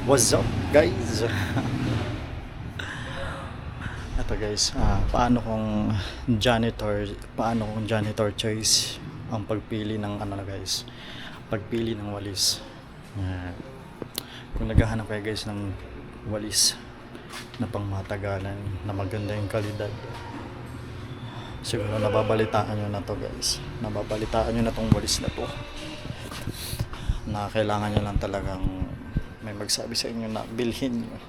What's up guys? Ito guys, paano kung janitor choice ang pagpili ng ano na guys, pagpili ng walis. Yan. Kung naghahanap kayo guys ng walis na pangmatagalan, na maganda yung kalidad, siguro nababalitaan nyo na to guys, nababalitaan nyo na tong walis na to, na kailangan nyo lang talagang may magsabi sa inyo na bilhin nyo.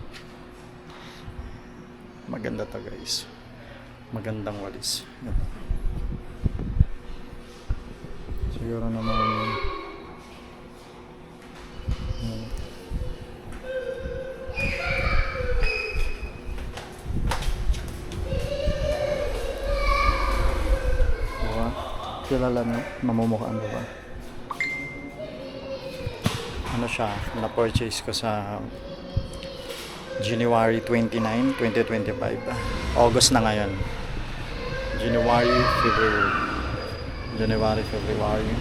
Maganda to guys, magandang walis. Yan. Siguro naman yan. Diba? Kilala nyo, namumukhaan diba? Ano siya, na-purchase ko sa January 29, 2025. August na ngayon. January, February,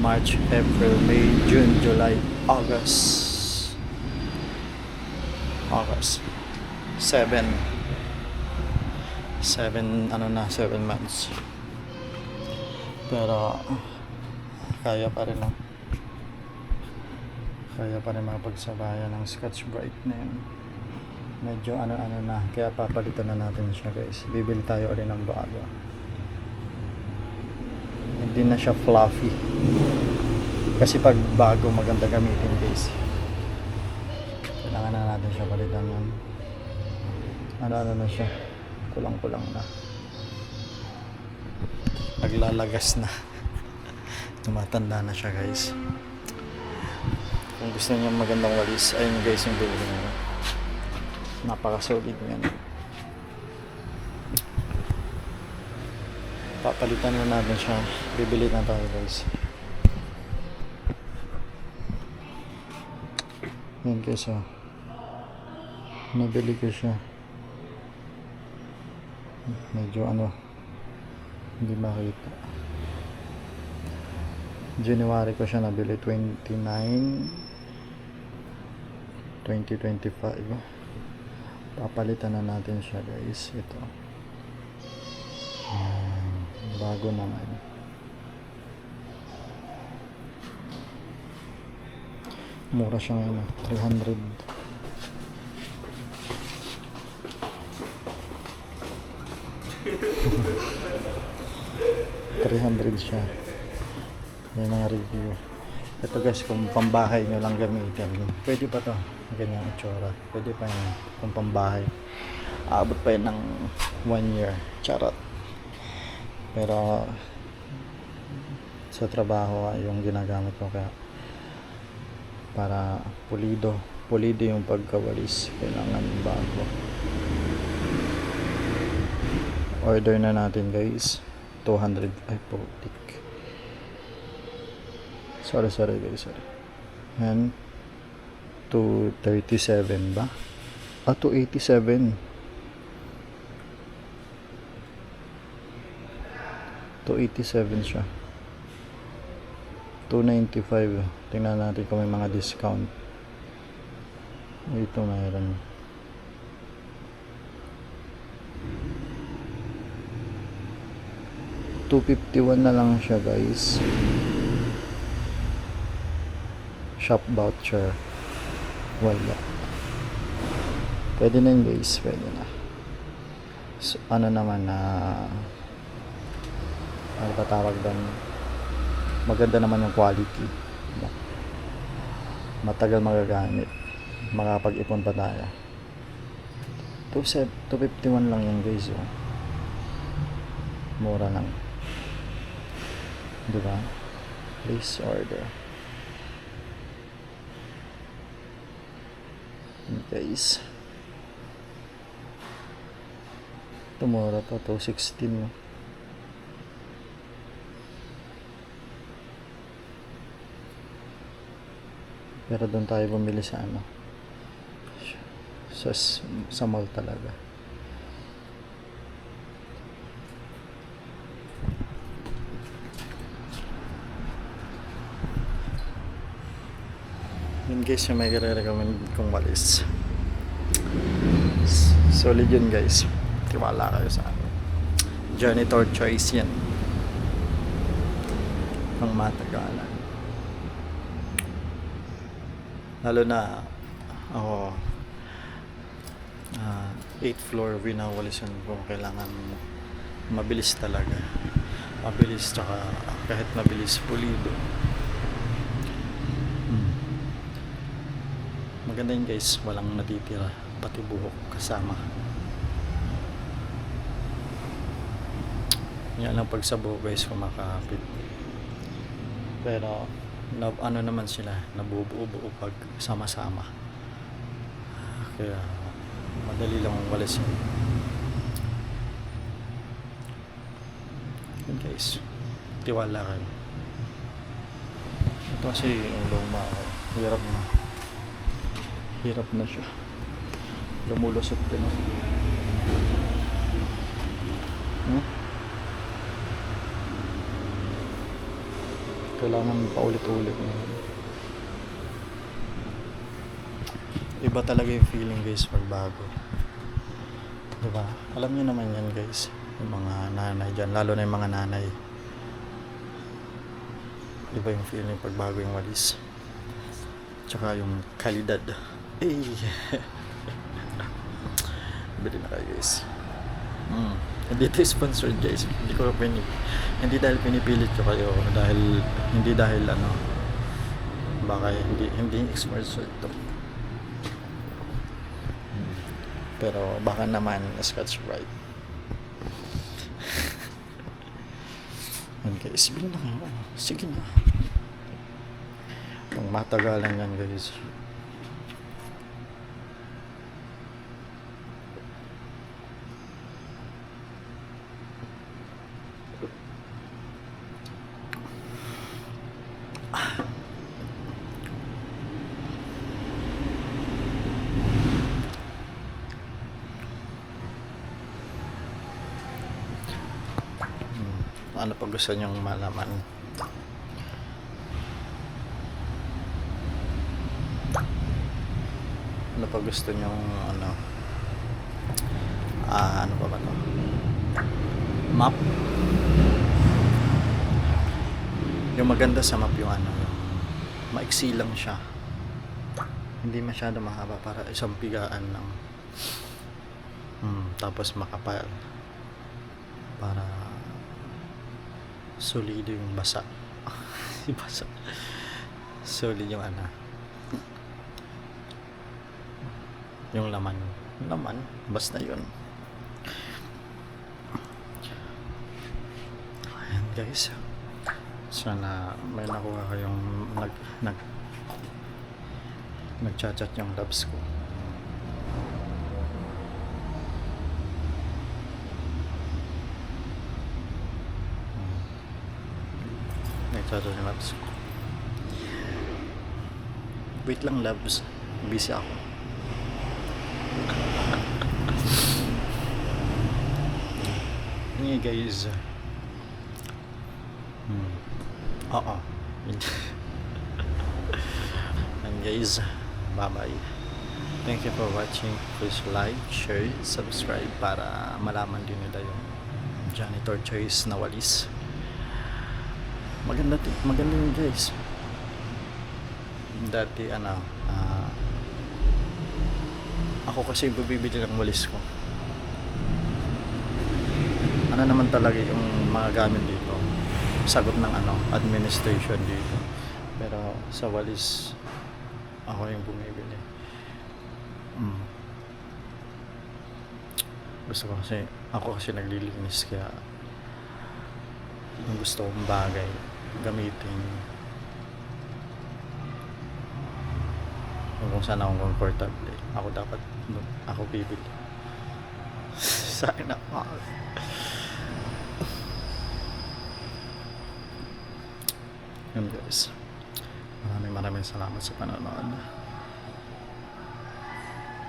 March, April, May, June, July, August. 7 months. Pero kaya pa rin makapagsabayan ng Scotch Brite na yun. Medyo ano na, kaya papalitan na natin siya guys. Bibili tayo ulit ng bago. Hindi na siya fluffy, kasi pag bago maganda gamitin guys, kailangan na natin siya palitan yan. Ano na siya, kulang na, naglalagas na. Tumatanda na siya guys. Kung gusto niyo magandang walis, ayun guys yung bibili niyo. Napaka-solid yan. Papalitan na natin siya. Bibili na tayo guys. Yan guys oh. Nabili ko siya. Medyo hindi makita. January ko siya nabili, 29, 2025. Papalitan na natin siya guys. Ito. Bago naman. Mura siya ngayon. 300. $300 siya. Yan ang review. Ito guys, kung pambahay nyo lang gamitin, pwede pa to. Ganyan itsura. Pwede pa yun kung pambahay. Aabot pa yun ng 1 year. Charot. Pero sa trabaho yung ginagamit ko, kaya para pulido yung pagkawalis, kailangan bago. Order na natin guys. 200 ay putik. Sorry guys. And 237 ba? 287. 287 siya. 295. Tingnan natin kung may mga discount. Ito mayroon. $251 na lang siya guys. Shop voucher. Wala. Pwede na yun guys. Pwede na. So, ano naman na ano ba tawag doon? Maganda naman yung quality. Matagal magagamit. Makapag-ipon pa tayo. 251 lang yan guys. Oh. Mura lang. Diba? Please order. Guys, tumura to 216 no? Pero doon tayo bumili sa sa mall talaga. Yun guys yung may recommend kong walis. Solid yun guys. Tiwala kayo sa akin. Janitor choice yan. Pang matagalan. Lalo na ako 8th floor winawalisan ko. Kailangan mabilis talaga. Mabilis tsaka kahit mabilis pulido. Maganda yun guys, walang natitira, pati buhok kasama. Yan lang pag sa buhok guys kumakapit. Pero ano naman sila, nabubuo-buo pag sama-sama. Kaya madali lang walisin. Yun guys, tiwala kayo. Ito kasi yung luma ako, hirap na siya, lumulusot din ako. Kailangan paulit-ulit. Iba talaga yung feeling guys pag bago, diba? Alam niyo naman yan guys, yung mga nanay dyan, lalo na yung mga nanay, iba yung feeling pag bago yung walis, tsaka yung kalidad. Bili na kayo guys. Hindi ito sponsored guys, hindi dahil pinipilit ko kayo, hindi dahil baka hindi sponsored to. Pero baka naman Scotch Brite. Yan guys, bili na kayo. Sige na. Pang matagalan yan guys. Ano pa gusto nyong malaman? Ano pa gusto nyong ano pa ba to? Map? Yung maganda sa map yung maiksi lang siya, hindi masyado mahaba, para isang pigaan lang. Tapos makapal para solido yung basa. Basa. Solid yung yung laman basta yun. Ayan guys, sana may nakuha kayong nagchat-chat yung loves ko. Nagchat-chat yung loves ko. Wait lang loves, busy ako. Hey guys. Oo. And guys, bye bye. Thank you for watching. Please like, share, subscribe para malaman din nila yung janitor choice na walis. Maganda yun guys. Dati ako kasi bibili ng walis ko. Ano naman talaga yung mga gamit dito, sagot ng administration dito. Pero sa walis ako yung bumibili. Gusto ko kasi naglilinis, kaya yung gusto kong bagay gamitin kung saan ako comfortable, ako bibili. Sana yun guys, maraming salamat sa panonood.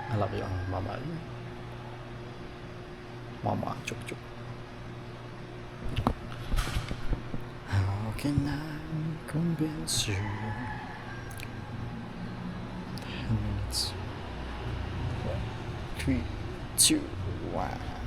I love you, mama, chuk chuk. How can I convince you 3, 2, 1.